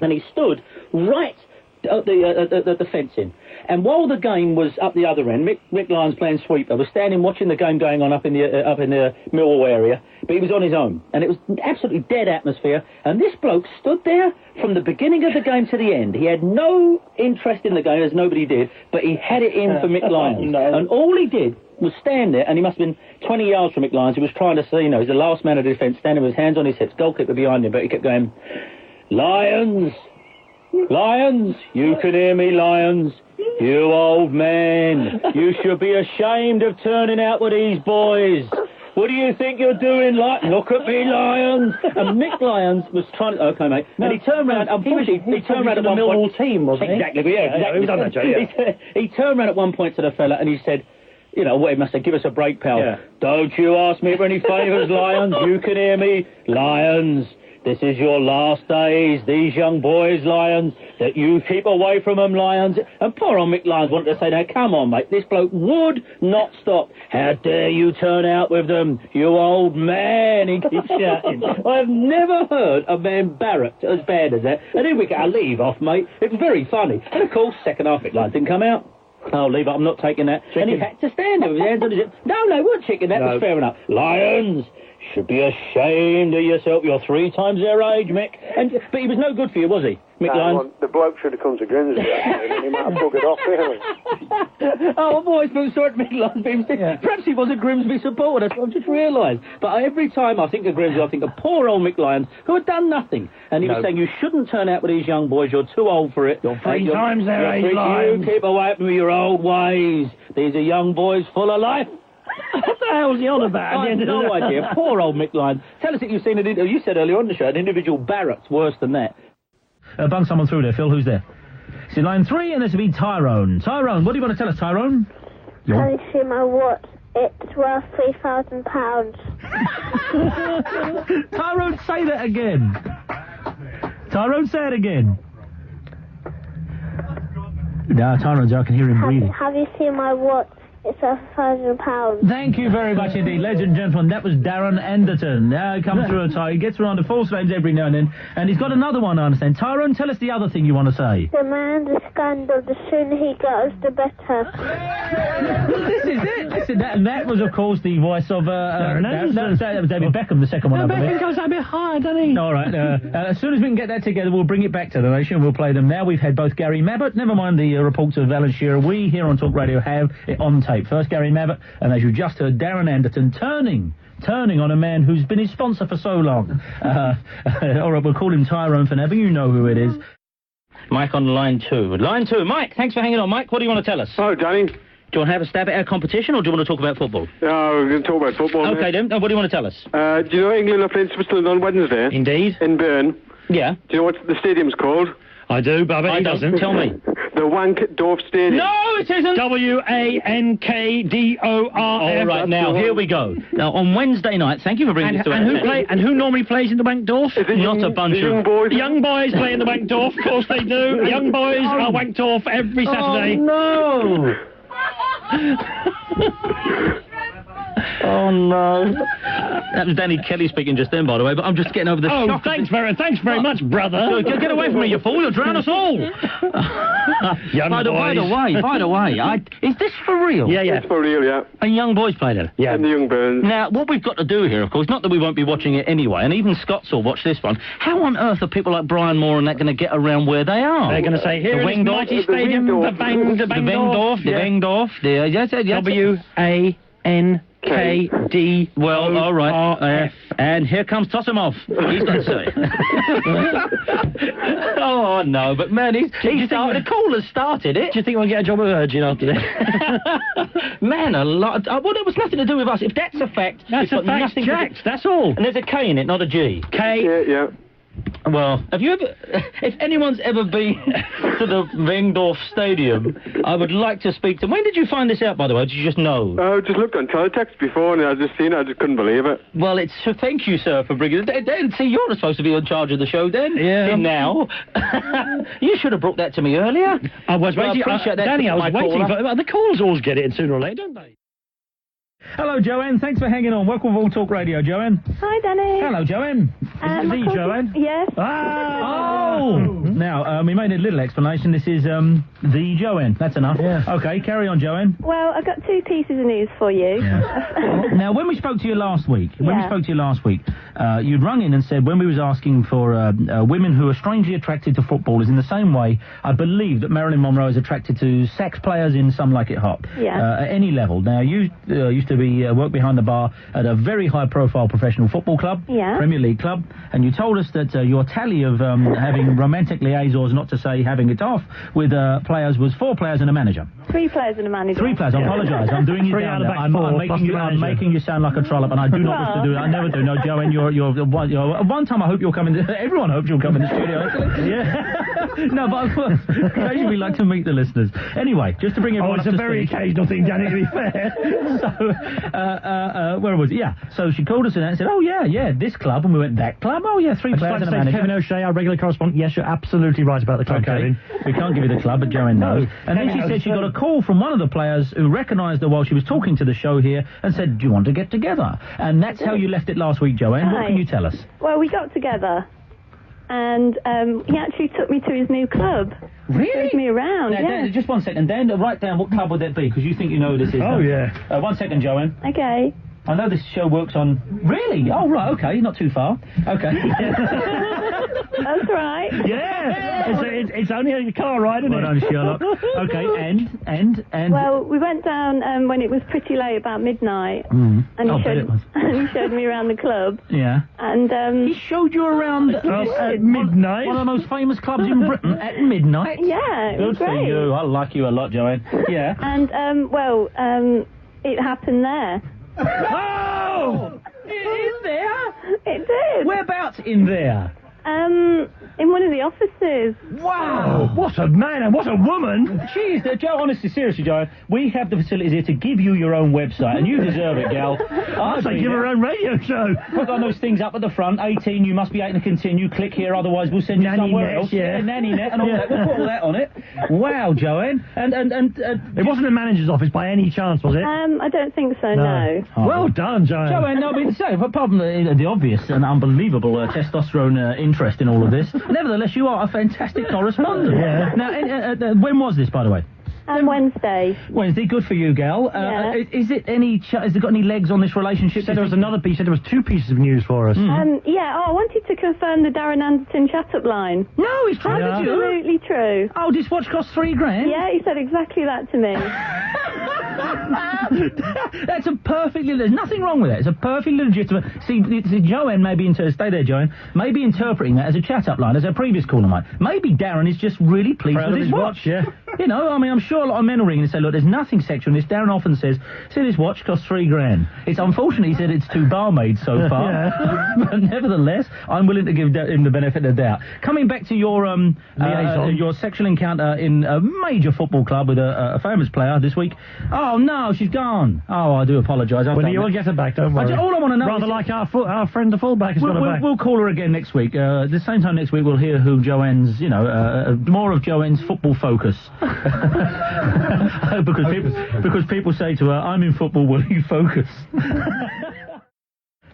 and he stood right at the fencing. And while the game was up the other end, Mick Lyons playing sweeper was standing watching the game going on up in the Millwall area, but he was on his own, and it was absolutely dead atmosphere. And this bloke stood there from the beginning of the game to the end. He had no interest in the game, as nobody did, but he had it in for Mick Lyons. And all he did was stand there, and he must have been 20 yards from Mick Lyons. He was trying to see, you know, he's the last man of the defence, standing with his hands on his hips, goalkeeper behind him, but he kept going, Lyons, Lyons, you can hear me, Lyons. You old man, you should be ashamed of turning out with these boys. What do you think you're doing, look at me, Lyons? And Mick Lyons was trying to... OK, mate. No, and he turned round... He turned round at one point... Millwall team, wasn't he? Exactly, He turned round at one point to the fella and he said... You know, what he must say, give us a break, pal. Yeah. Don't you ask me for any favours, Lyons. You can hear me. Lyons, this is your last days. These young boys, Lyons, that you keep away from them, Lyons. And poor old Mick Lyons wanted to say, now, come on, mate. This bloke would not stop. How dare you turn out with them, you old man, he keeps shouting. I've never heard a man barracked as bad as that. And then we get a leave off, mate. It was very funny. And, of course, second half, Mick Lyons didn't come out. Oh, leave it, I'm not taking that. Chicken. And he had to stand there with his hands on his hip. No, we're chicken, that was fair enough. Lyons, should be ashamed of yourself. You're 3 times their age, Mick. But he was no good for you, was he, Mick Lyons? Well, the bloke should have come to Grimsby, and he might have buggered off, really. Oh, I've always been sorry to Mick Lyons. Perhaps he was a Grimsby supporter, that's what I've just realised. But every time I think of Grimsby, I think of poor old Mick Lyons, who had done nothing. And he was saying, you shouldn't turn out with these young boys, you're too old for it. You're 3 times their age, Lyons. You keep away from your old ways. These are young boys full of life. What the hell's he on about? I have no idea. Poor old Mick Lyons. Tell us if you've seen you said earlier on the show, an individual barracks worse than that. Bung someone through there, Phil. Who's there? It's in line 3, and this will be Tyrone. Tyrone, what do you want to tell us, Tyrone? Can you see my watch? It's worth £3,000. Tyrone, say that again. Tyrone, say it again. No, Tyrone's, I can hear him breathing. Have you seen my watch? It's £1,000. Thank you very much indeed, ladies and gentlemen. That was Darren Anderton. Now he comes through a tie. He gets around the false names every now and then, and he's got another one, I understand. Tyrone, tell us the other thing you want to say. The man, the scandal, the sooner he goes, the better. This is it. That was, of course, the voice of... that was David Beckham, the second one. Beckham goes a bit high, doesn't he? All right. As soon as we can get that together, we'll bring it back to the nation. We'll play them now. We've had both Gary Mabbott, never mind the reports of Alan Shearer. We here on Talk Radio have it on tape. First Gary Mabbott, and as you just heard, Darren Anderton turning on a man who's been his sponsor for so long. All right, we'll call him Tyrone for now, but you know who it is. Mike on line 2. Line 2. Mike, thanks for hanging on. Mike, what do you want to tell us? Oh, Danny. Do you want to have a stab at our competition, or do you want to talk about football? No, we're going to talk about football. Okay, then. What do you want to tell us? Do you know England are playing Switzerland on Wednesday? Indeed. In Bern. Yeah. Do you know what the stadium's called? I do, but I bet he doesn't. Tell me. The Wankdorf Stadium. No, it isn't. Wankdorf. All right, now, here we go. Now, on Wednesday night, thank you for bringing this to us. And who normally plays in the Wankdorf? Not a bunch of... young boys. Young boys play in the Wankdorf, of course they do. Young boys are Wankdorf every Saturday. Oh, no. Oh, no. That was Danny Kelly speaking just then, by the way, but I'm just getting over the shock. Thanks very much, brother. Get away from me, you fool. You'll drown us all. By the way, is this for real? Yeah. It's for real, yeah. And young boys play there? Yeah. And the young burns. Now, what we've got to do here, of course, not that we won't be watching it anyway, and even Scots will watch this one, how on earth are people like Brian Moore and that going to get around where they are? They're going to say, here in mighty stadium, the Wankdorf. Yes. W-A-N-K-D. Well, all right. And here comes Tosimov. He's got to say. Oh, no, but man, he's started. The call has started it. Do you think we'll get a job at Virgin after this? Man, a lot. Well, there was nothing to do with us. If that's a fact, that's a fact, Jack. That's all. And there's a K in it, not a G. K. Yeah. Well, have you ever... If anyone's ever been to the Wankdorf Stadium, I would like to speak to... When did you find this out, by the way? Did you just know? I just looked on teletext before, and I just seen it. I just couldn't believe it. Well, it's... Thank you, sir, for bringing it. Then, see, you're supposed to be in charge of the show, then. Yeah. Now. You should have brought that to me earlier. I was waiting... I appreciate that, Danny, I was waiting for... The calls always get it sooner or later, don't they? Hello, Joanne. Thanks for hanging on. Welcome to All Talk Radio, Joanne. Hi, Danny. Hello, Joanne. Is it Joanne? Yes. Oh! Now, we made a little explanation. This is, the Joanne. That's enough. Yeah. Okay, carry on, Joanne. Well, I've got two pieces of news for you. Yeah. Now, when we spoke to you last week, you'd rung in and said when we was asking for women who are strangely attracted to footballers in the same way, I believe that Marilyn Monroe is attracted to sax players in Some Like It Hot. Yeah. At any level. Now, you used to be work behind the bar at a very high-profile professional football club, Premier League club, and you told us that your tally of having romantic liaisons, not to say having it off, with players was 4 players and a manager. 3 players and a manager. 3 players. I apologise. I'm doing you down there. I'm making you sound like a trollop, and I do not wish to do it. I never do. No, Joanne, you're one time I hope you'll come in. Everyone hopes you'll come in the studio. Actually. Yeah. No, but occasionally we like to meet the listeners. Anyway, just to bring everyone up to speed. It's a very occasional thing, Danny, to be fair. So, where was it? Yeah. So she called us in and said, oh, yeah, this club. And we went, that club? Oh, yeah, 3 players and a manager. Kevin O'Shea, our regular correspondent. Yes, you're absolutely right about the club, Kevin. We can't give you the club, but Joanne knows. And then she said she got a call from one of the players who recognised her while she was talking to the show here and said, do you want to get together? And that's how you left it last week, Joanne. What can you tell us? Well, we got together. And he actually took me to his new club. Really? Took me around, Dan, just 1 second. Dan, write down what club would that be, because you think you know who this is. Oh, yeah. 1 second, Joanne. Okay. I know this show works on... Really? Oh, right, okay, not too far. Okay. That's right. Yeah. It's only a car ride, isn't it? Well done, Sherlock. Okay, and... Well, we went down when it was pretty late, about midnight. And he showed me around the club. Yeah. And he showed you around at midnight? One of the most famous clubs in Britain at midnight? Yeah, it was great. Good for you. I like you a lot, Joanne. Yeah. And, it happened there. Oh! In there? It did. Whereabouts in there? In one of the offices. Wow! What a man and what a woman! Jeez, Joe, honestly, seriously, Joe, we have the facilities here to give you your own website, and you deserve it, gal. I'd say give her own radio show. Put on those things up at the front, 18, you must be 18 to continue, click here, otherwise we'll send you somewhere else. Yeah, nanny net and all that, we'll put all that on it. Wow, Joanne. And it wasn't a manager's office by any chance, was it? I don't think so, no. Oh. Well done, Joanne. Joanne, I mean, so, apart from the obvious and unbelievable testosterone interest in all of this, nevertheless, you are a fantastic correspondent. Yeah. Now, when was this, by the way? Wednesday. Wednesday, good for you, gal. Yeah. Is it any? Has it got any legs on this relationship? Said there was another piece. Said there was 2 pieces of news for us. Yeah. I wanted to confirm the Darren Anderton chat-up line. No, he's trying to do. Absolutely true. Oh, this watch costs $3,000. Yeah, he said exactly that to me. That's a perfectly. There's nothing wrong with that. It's a perfectly legitimate. See, Joanne may be stay there, Joanne. May be interpreting that as a chat-up line, as a previous caller might. Maybe Darren is just really pleased with his watch. Yeah. You know, I mean, I'm sure a lot of men will ring and say, look, there's nothing sexual in this. Darren often says, see, this watch costs $3,000. It's unfortunate he said it's 2 barmaids so far. But nevertheless, I'm willing to give him the benefit of the doubt. Coming back to your your sexual encounter in a major football club with a famous player this week. Oh, no, she's gone. Oh, I do apologise. Well, you'll get her back, don't worry. All I want to know Rather like our friend the fullback has got her back. We'll call her again next week. The same time next week we'll hear who Joanne's, more of Joanne's football focus. because people say to her, I'm in football, will you focus?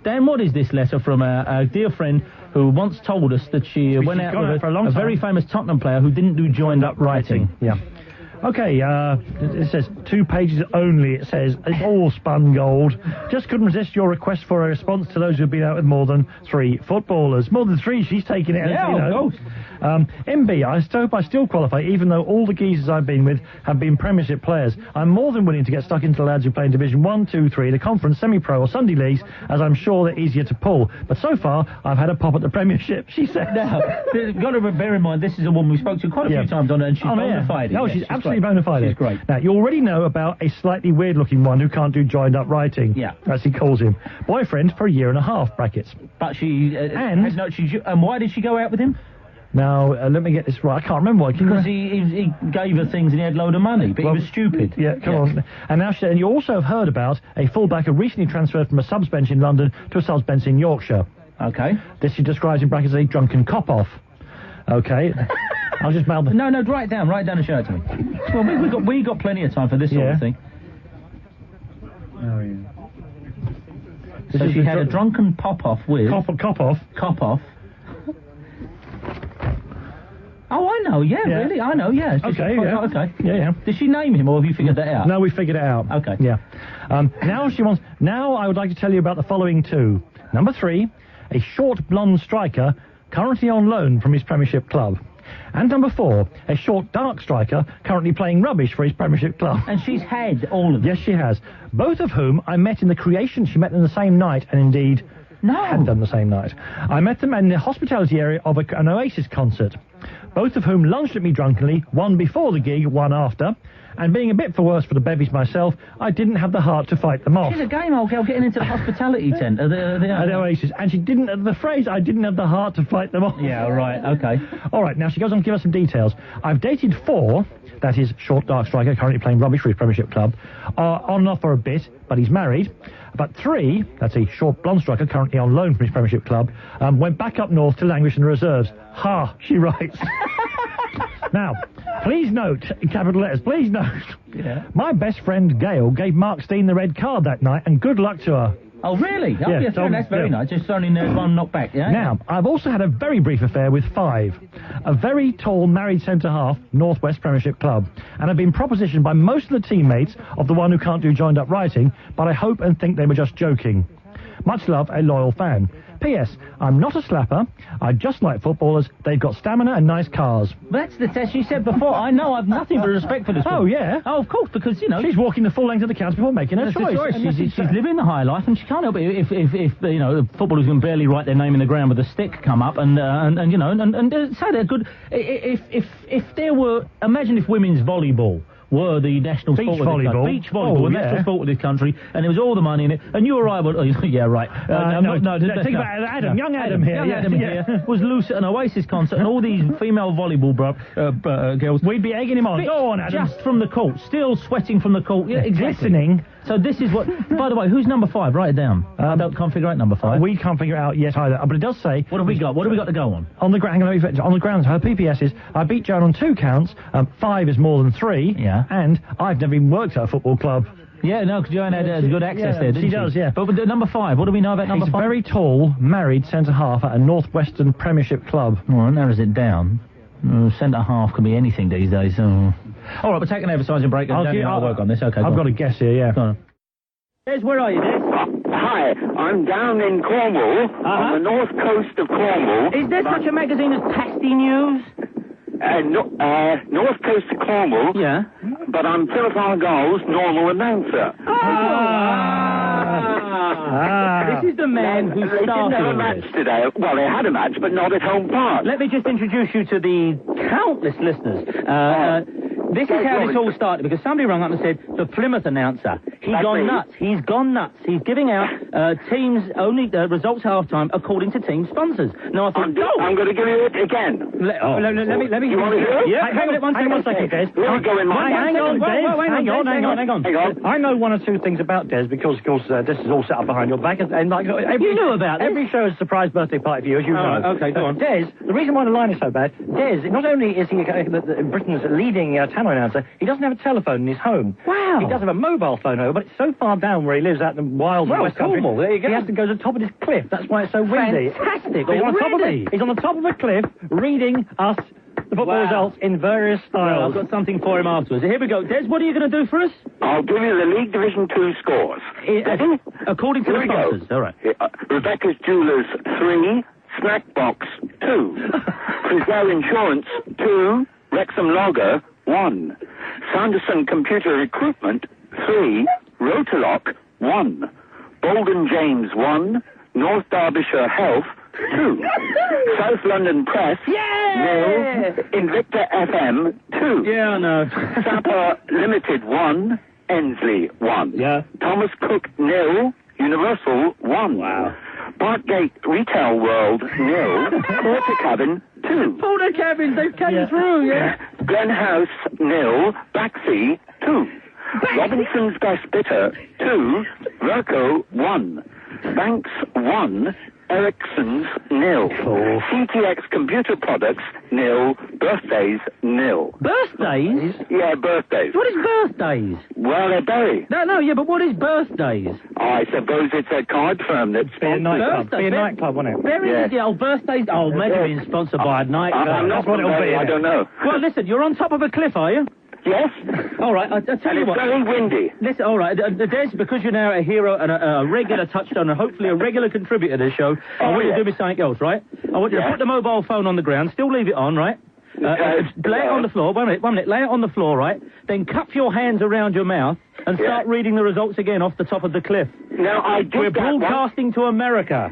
Dan, what is this letter from a dear friend who once told us that she went out with a very famous Tottenham player who didn't do joined-up writing? Yeah. Okay, it says 2 pages only. It says it's all spun gold. Just couldn't resist your request for a response to those who've been out with more than 3 footballers. More than 3, she's taking it. Yeah, of course. MB, I hope I still qualify, even though all the geezers I've been with have been Premiership players. I'm more than willing to get stuck into the lads who play in Division 1, 2, 3, the Conference, Semi-Pro or Sunday Leagues, as I'm sure they're easier to pull. But so far, I've had a pop at the Premiership, she said. Now, you've got to bear in mind, this is a woman we spoke to quite a few times on it, and she's bona fide. No, she's absolutely bona fide. She's great. Now, you already know about a slightly weird-looking one who can't do joined-up writing. Yeah. As he calls him. Boyfriend for a year and a half, brackets. But she... and why did she go out with him? Now, let me get this right. I can't remember why. Because he gave her things and he had a load of money, but he was stupid. Yeah, come on. And now, and you also have heard about a fullback who recently transferred from a subs bench in London to a subs bench in Yorkshire. Okay. This she describes in brackets as a drunken cop-off. Okay. I'll just mail the... No, write it down and show it to me. Well, we got plenty of time for this sort of thing. Oh, yeah. So she had a drunken pop-off with... Cop-off. Oh, I know, really, I know, yeah. Okay. Yeah. Did she name him, or have you figured that out? No, we figured it out. Okay. Yeah. Now I would like to tell you about the following 2. Number 3, a short blonde striker currently on loan from his Premiership club. And number 4, a short dark striker currently playing rubbish for his Premiership club. And she's had all of them? Yes, she has. Both of whom I met in the creation. She met them the same night, and indeed... had done the same night. I met them in the hospitality area of an Oasis concert. Both of whom lunched at me drunkenly, one before the gig, one after. And being a bit for worse for the bevies myself, I didn't have the heart to fight them off. She's a game old girl getting into the hospitality tent at the Oasis. And she didn't, the phrase, I didn't have the heart to fight them off. Yeah, right, okay. All right, now she goes on to give us some details. I've dated 4, that is, short dark striker, currently playing rubbish for his Premiership club, on and off for a bit, but he's married. But 3, that's a short blonde striker currently on loan from his Premiership club, went back up north to languish in the reserves. Ha, she writes. Now, please note, in capital letters, please note, my best friend Gail gave Mark Steen the red card that night, and good luck to her. Oh, really? Oh, yes, that's very nice. Just only one knock back, yeah? Now, I've also had a very brief affair with 5. A very tall married centre-half, Northwest Premiership club. And I've been propositioned by most of the teammates of the one who can't do joined-up writing, but I hope and think they were just joking. Much love, a loyal fan. P.S. I'm not a slapper. I just like footballers. They've got stamina and nice cars. That's the test you said before. I know I've nothing but respect for this woman. Oh, yeah? Oh, of course, because, she's walking the full length of the counts before making her choice. She's living the high life, and she can't help it if footballers can barely write their name in the ground with a stick come up and say they're good. If there were... Imagine if women's volleyball were the national sport of this country. Beach volleyball, the national sport of this country, and there was all the money in it, and you or I would... yeah, right. Think about Adam, young Adam here. Was loose at an Oasis concert, and all these female volleyball girls... We'd be egging him on. Go on, Adam. Just from the court, still sweating from the court. Yeah, exactly. Glistening. So this is what... By the way, who's number 5? Write it down. Can't figure out number 5. We can't figure it out yet either. But it does say... What have we got? What have we got to go on? On the ground, her PPS is, I beat Joan on 2 counts, 5 is more than 3, and I've never even worked at a football club. Yeah, no, because Joanne had good access there, didn't she? She does, yeah. But with number 5, what do we know about number 5? He's very tall, married centre-half at a Northwestern Premiership club. Well, that narrows it down. Centre-half can be anything these days. All right, we'll take an advertising break and I'll work on this. Okay, I've got a guess here, yeah. Go on. Des, where are you, Des? Hi, I'm down in Cornwall, on the north coast of Cornwall. Is there such a magazine as Tasty News? North coast of Cornwall. Yeah. But I'm Philip Argyle's normal announcer. This is the man who started They didn't have a match today. Well, they had a match, but not at home park. Let me just introduce you to the countless listeners. This is how this all started, because somebody rang up and said, the Plymouth announcer, he's gone nuts. He's gone nuts. He's giving out teams only results half-time according to team sponsors. Now, I thought, I'm going to give you it again. Let me... You want to hear it? Yeah, hang on one second, Des. Hang on. I know 1 or 2 things about Des, because, of course, this is all set up behind your back, and like... You knew about this? Every show is a surprise birthday party for you, as you know. Okay, go on. Des, the reason why the line is so bad, Des, not only is he Britain's leading tannoy announcer, he doesn't have a telephone in his home. Wow. He does have a mobile phone, however, but it's so far down where he lives out in the wilds of West Country. There you go. He has to go to the top of this cliff. That's why it's so windy. Fantastic. He's on the top of a cliff reading us the football results in various styles. Well, I've got something for him afterwards. Here we go. Des, what are you going to do for us? I'll give you the League Division 2 scores. According to the sponsors. All right. Rebecca's Jewelers 3, Snackbox 2, Frisell Insurance 2, Wrexham Lager 1, Sanderson Computer Recruitment 3, Rotorlock 1, Bolden James 1, North Derbyshire Health 2, South London Press 0, Invicta FM 2, Yeah, I know. Sapper Limited 1, Ensley 1, Thomas Cook 0, Universal 1, Parkgate Retail World 0, Porter Cabin 2, Porter Cabins, they've came through, Glen House 0, Baxi 2, Robinson's Gas Bitter 2, Verco 1, Banks 1, Ericsson's 0, CTX Computer Products 0, Birthdays 0. Birthdays? Yeah, birthdays. What is birthdays? Well, they're Bury. No, but what is birthdays? I suppose it's a card firm that's Be a nightclub, won't it? Bury is the old birthdays. Oh, maybe being sponsored by a nightclub. I'm not what it'll be. I don't know. Well, listen, you're on top of a cliff, are you? Yes. All right, I'll tell you what. It's very windy. Listen, all right, Des, because you're now a hero and a regular touchstone and hopefully a regular contributor to this show, I want you to do me something else, right? I want you to put the mobile phone on the ground, still leave it on, right? Lay it on the floor. 1 minute. Lay it on the floor, right? Then cup your hands around your mouth and start reading the results again off the top of the cliff. No, I did We're broadcasting to America.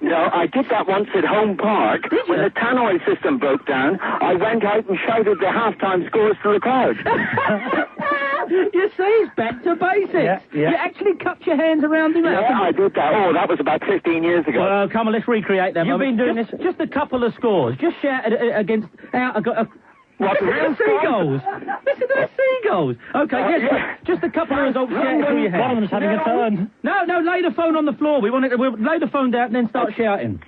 No, I did that once at Home Park. When the tannoy system broke down, I went out and shouted the half-time scores to the crowd. You see, it's back to basics. You actually cupped your hands around your mouth. Yeah, I did that. Oh, that was about 15 years ago. Well, come on, let's recreate them. You've been doing this... Just a couple of scores. Just shout against... What, real seagulls? Listen to the seagulls. Okay, just a couple of results. Shout through your head. One of them's having a turn. No, lay the phone on the floor. We'll lay the phone down and then start shouting.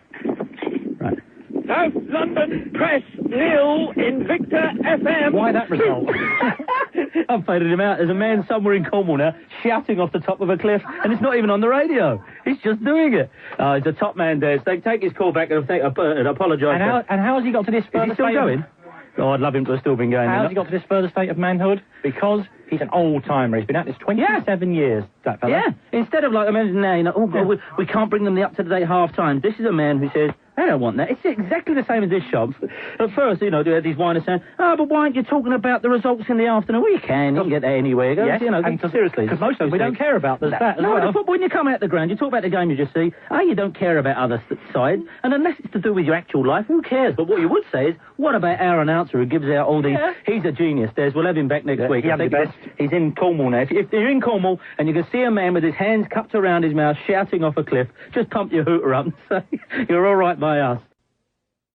Right. South London Press 0, Invicta FM. Why that result? I've faded him out. There's a man somewhere in Cornwall now shouting off the top of a cliff, and it's not even on the radio. He's just doing it. He's a top man, Des. They take his call back and apologise. And how has he got to this further Is he still going? Oh, I'd love him to have still been going. How has he got to this further state of manhood? Because he's an old-timer. He's been at this 27 years, that fella. Yeah. Instead of like a man now, oh, God, we can't bring them the up-to-date half-time. This is a man who says, They don't want that. It's exactly the same as this shop. At first, you know, they had these whiners saying, "Oh, but why aren't you talking about the results in the afternoon?" Well, you can get that anywhere. Yes, you know, seriously. Because most of us, we don't care about that as well. well. When you come out the ground, you talk about the game you just see. You don't care about other side. And unless it's to do with your actual life, who cares? But what you would say is, what about our announcer who gives out all these... Yeah. He's a genius, Des. We'll have him back next week. He's in Cornwall now. If you're in Cornwall and you can see a man with his hands cupped around his mouth shouting off a cliff, just pump your hooter up and say, "You're all right by us."